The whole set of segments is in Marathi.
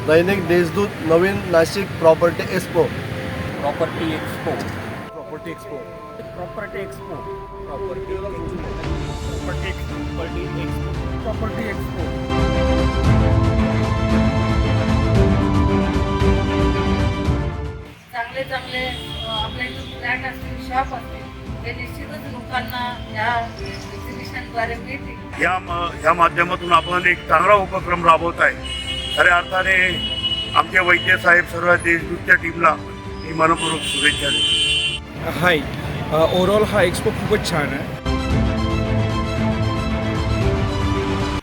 दैनिक देशदूत नवीन Nashik property expo. Property expo. Property expo. Property expo. Property expo. Property expo. चांगले चांगले आपल्या इथून फ्लॅट असतील, शॉप असतील, ते निश्चितच लोकांना या एक्झिबिशनद्वारे मिळतील. या माध्यमातून आपण एक चांगला उपक्रम राबवत आहे. खऱ्या अर्थाने आमचे वैद्य साहेब सर्व देशदूतच्या टीमला मी मनपूर्वक शुभेच्छा देतो. हाय, ओव्हरऑल हा एक्सपो खूपच छान आहे.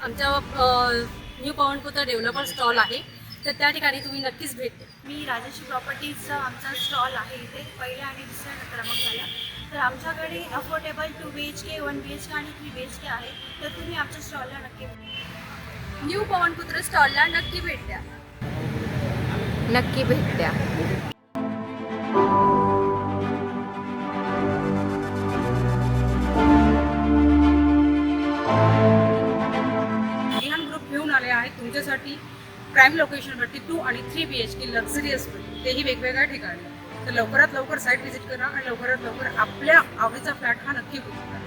आमच्या न्यू पवनपुत्र डेव्हलपर स्टॉल आहे, तर त्या ठिकाणी तुम्ही नक्कीच भेट द्या. मी राजश्री प्रॉपर्टीजचा आमचा स्टॉल आहे इथे पहिल्या आणि दुसऱ्या क्रमांकाला. तर आमच्याकडे अफोर्डेबल 2 BHK, 1 BHK आणि 3 BHK आहे. तर तुम्ही आमच्या स्टॉलला नक्की भेट द्या. न्यू पवनपुत्र स्टॉलला नक्की भेट द्या. नक्की भेट द्या. विहान ग्रुप घेऊन आले आहेत तुमच्यासाठी प्राईम लोकेशनवरती 2 आणि 3 BHK लक्झरियस, तेही वेगवेगळ्या ठिकाणी. तर लवकरात लवकर साईट व्हिजिट करा आणि लवकरात लवकर आपल्या आवडीचा फ्लॅट हा नक्की बुक करा.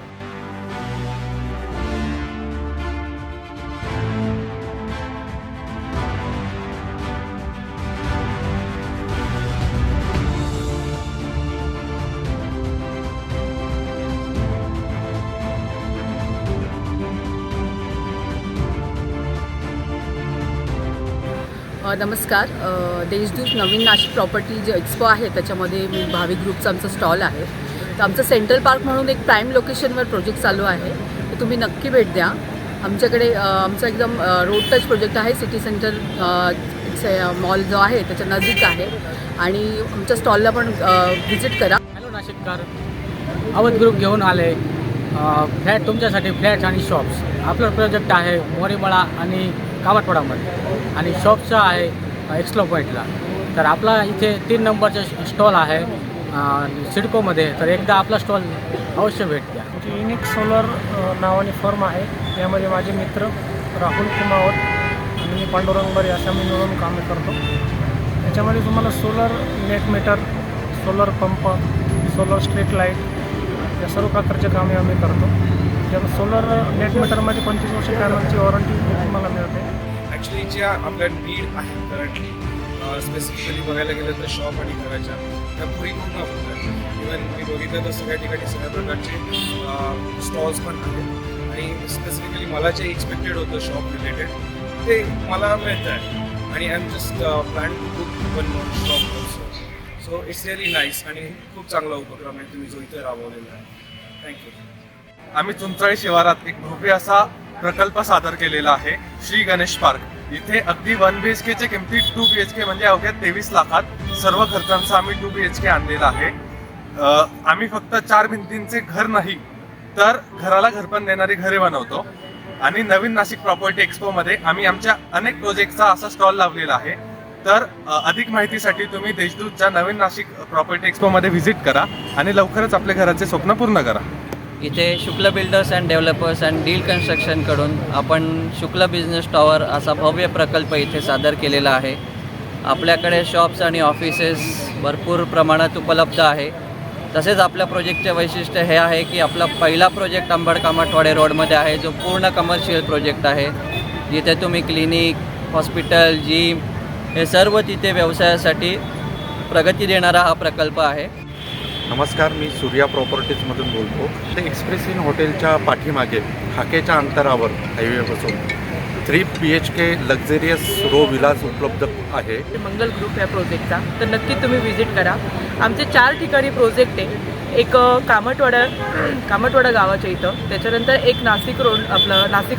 नमस्कार. देशदूत नवीन नाशिक प्रॉपर्टी जे एक्सपो आहे त्याच्यामध्ये मी भावी ग्रुपचा आमचा स्टॉल आहे. तर आमचं सेंट्रल पार्क म्हणून एक प्राईम लोकेशनवर प्रोजेक्ट चालू आहे, तर तुम्ही नक्की भेट द्या. आमच्याकडे आमचा एकदम रोड टच प्रोजेक्ट आहे. सिटी सेंटर मॉल जो आहे त्याच्या नजीक आहे आणि आमच्या स्टॉलला पण व्हिजिट करा. हॅलो नाशिककर, अवध ग्रुप घेऊन आले फ्लॅट तुमच्यासाठी, फ्लॅट्स आणि शॉप्स. आपलं प्रोजेक्ट आहे मोरीमळा आणि कामतवाडामध्ये आणि शॉपचं आहे एक्सलो पॉईंटला. तर आपला इथे 3 नंबरचा स्टॉल आहे सिडकोमध्ये. तर एकदा आपला स्टॉल अवश्य भेट द्या. युनिक सोलर नावाने फर्म आहे. यामध्ये माझे मित्र राहुल कुमावत आणि मी पांडुरंग बरे अशा मी मिळून कामे करतो. त्याच्यामध्ये तुम्हाला solar net metre, solar pump, solar street light या सर्व प्रकारचे कामे आम्ही करतो. ज्या सोलर नेट मीटरमध्ये 25 वर्ष पॅनलची वॉरंटी तुम्हाला मिळते. ॲक्च्युली ज्या आपल्या नीड आहे करंटली, स्पेसिफिकली बघायला गेलं तर शॉप आणि घराच्या, त्या पूर्ण होतात. इव्हन मी बघितलं तर सगळ्या ठिकाणी सगळ्या प्रकारचे स्टॉल्स पण आहेत आणि स्पेसिफिकली मला जे एक्सपेक्टेड होतं शॉप रिलेटेड ते मला मिळतं आहे. आणि I am just plan to book 1 more shop also. So it's really nice आणि खूप चांगला उपक्रम आहे तुम्ही जो इथे राबवलेला आहे. थँक्यू. आम्ही चुंचाळी शिवारात एक भव्य असा प्रकल्प सादर केलेला आहे, श्री गणेश पार्क. इथे अगदी 1 BHKचे किमती 2 BHK म्हणजे अवघ्या 23 लाखात सर्व खर्चांचा आम्ही 2 BHK आणलेला आहे. आम्ही फक्त 4 भिंतींचे घर नाही तर घराला घरपण देणारी घरे बनवतो. आणि नवीन नाशिक प्रॉपर्टी एक्सपोमध्ये आम्ही आमच्या अनेक प्रोजेक्टचा असा स्टॉल लावलेला आहे. तर अधिक माहितीसाठी तुम्ही देशदूतच्या नवीन नाशिक प्रॉपर्टी एक्सपोमध्ये व्हिजिट करा आणि लवकरच आपल्या घराचे स्वप्न पूर्ण करा. इथे Shukla builders and developers and deal कन्स्ट्रक्शनकडून आपण शुक्ल बिझनेस टॉवर असा भव्य प्रकल्प इथे सादर केलेला आहे. आपल्याकडे शॉप्स आणि ऑफिसेस भरपूर प्रमाणात उपलब्ध आहे. तसेच आपल्या प्रोजेक्टचे वैशिष्ट्य हे आहे की आपला पहिला प्रोजेक्ट अंबड कामतवाडे रोडमध्ये आहे, जो पूर्ण कमर्शियल प्रोजेक्ट आहे. जिथे तुम्ही क्लिनिक, हॉस्पिटल, जिम हे सर्व तिथे व्यवसायासाठी प्रगती देणारा हा प्रकल्प आहे. नमस्कार, मी सूर्या प्रॉपर्टीजमधून बोलतो. ते एक्सप्रेस इन हॉटेलच्या पाठीमागे हाकेच्या अंतरावर हायवेपासून 3 BHK लक्झरियस रो विलास उपलब्ध आहे. मंगल ग्रुप या प्रोजेक्टचा, तर नक्की तुम्ही व्हिजिट करा. आमचे 4 ठिकाणी प्रोजेक्ट आहे. एक कामतवाडा गावाच्या इथं, त्याच्यानंतर एक नाशिक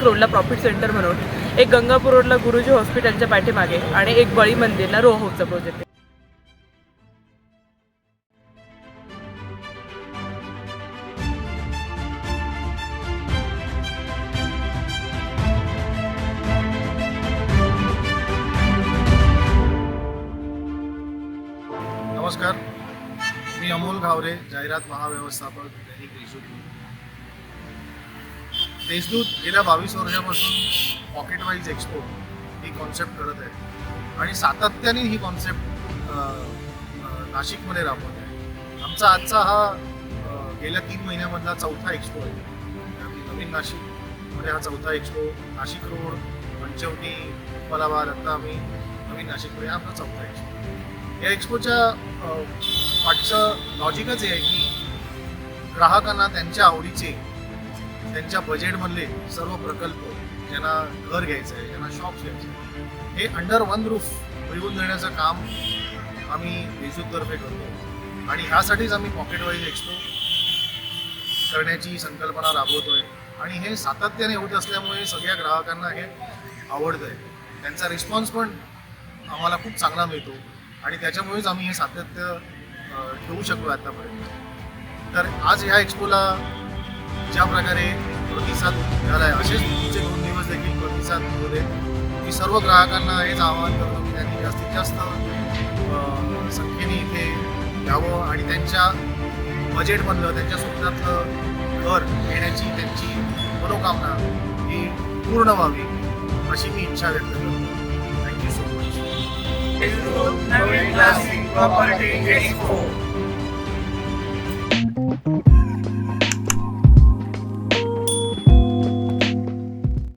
रोडला प्रॉफिट सेंटर म्हणून, एक गंगापूर रोडला गुरुजी हॉस्पिटलच्या पाठीमागे आणि एक बळी मंदिरला रो हाऊसचा प्रोजेक्ट आहे. नमस्कार, मी अमोल घावरे, जाहिरात महाव्यवस्थापक, दैनिक देशदूत. देशदूत गेल्या 22 वर्षापासून पॉकेट वाईज एक्सपो ही कॉन्सेप्ट करत आहे. आणि सातत्याने ही कॉन्सेप्ट नाशिकमध्ये राबवत आहे. आमचा आजचा हा गेल्या 3 महिन्यामधला चौथा एक्सपो आहे. आम्ही नवीन नाशिकमध्ये हा चौथा एक्सपो, नाशिक रोड, पंचवटी, उस्मानाबाद, आता आम्ही नवीन नाशिकमध्ये हा आपला चौथा एक्सपो. या एक्सपोच्या पाठचं लॉजिकच हे आहे की ग्राहकांना त्यांच्या आवडीचे, त्यांच्या बजेटमधले सर्व प्रकल्प, ज्यांना घर घ्यायचं आहे, ज्यांना शॉप्स घ्यायचे आहे, हे अंडर वन रूफ मिळवून देण्याचं काम आम्ही देशूतर्फे करतो. आणि ह्यासाठीच आम्ही पॉकेट वाईज एक्सपो करण्याची संकल्पना राबवतोय. आणि हे सातत्याने होत असल्यामुळे सगळ्या ग्राहकांना हे आवडतं आहे. त्यांचा रिस्पॉन्स पण आम्हाला खूप चांगला मिळतो आणि त्याच्यामुळेच आम्ही हे सातत्य ठेवू शकलो आतापर्यंत. तर आज ह्या एक्सपोला ज्या प्रकारे प्रतिसाद मिळाला आहे, असेच पुढचे 2 दिवस देखील प्रतिसाद मिळू दे. मी सर्व ग्राहकांना हेच आवाहन करतो की त्यांनी जास्तीत जास्त संख्येने इथे यावं आणि त्यांच्या बजेटमधलं, त्यांच्या स्वप्नातलं घर घेण्याची त्यांची मनोकामना ही पूर्ण व्हावी अशी मी इच्छा व्यक्त करतो. Thank you so much. नवीन नाशिक प्रॉपर्टी एक्सपो.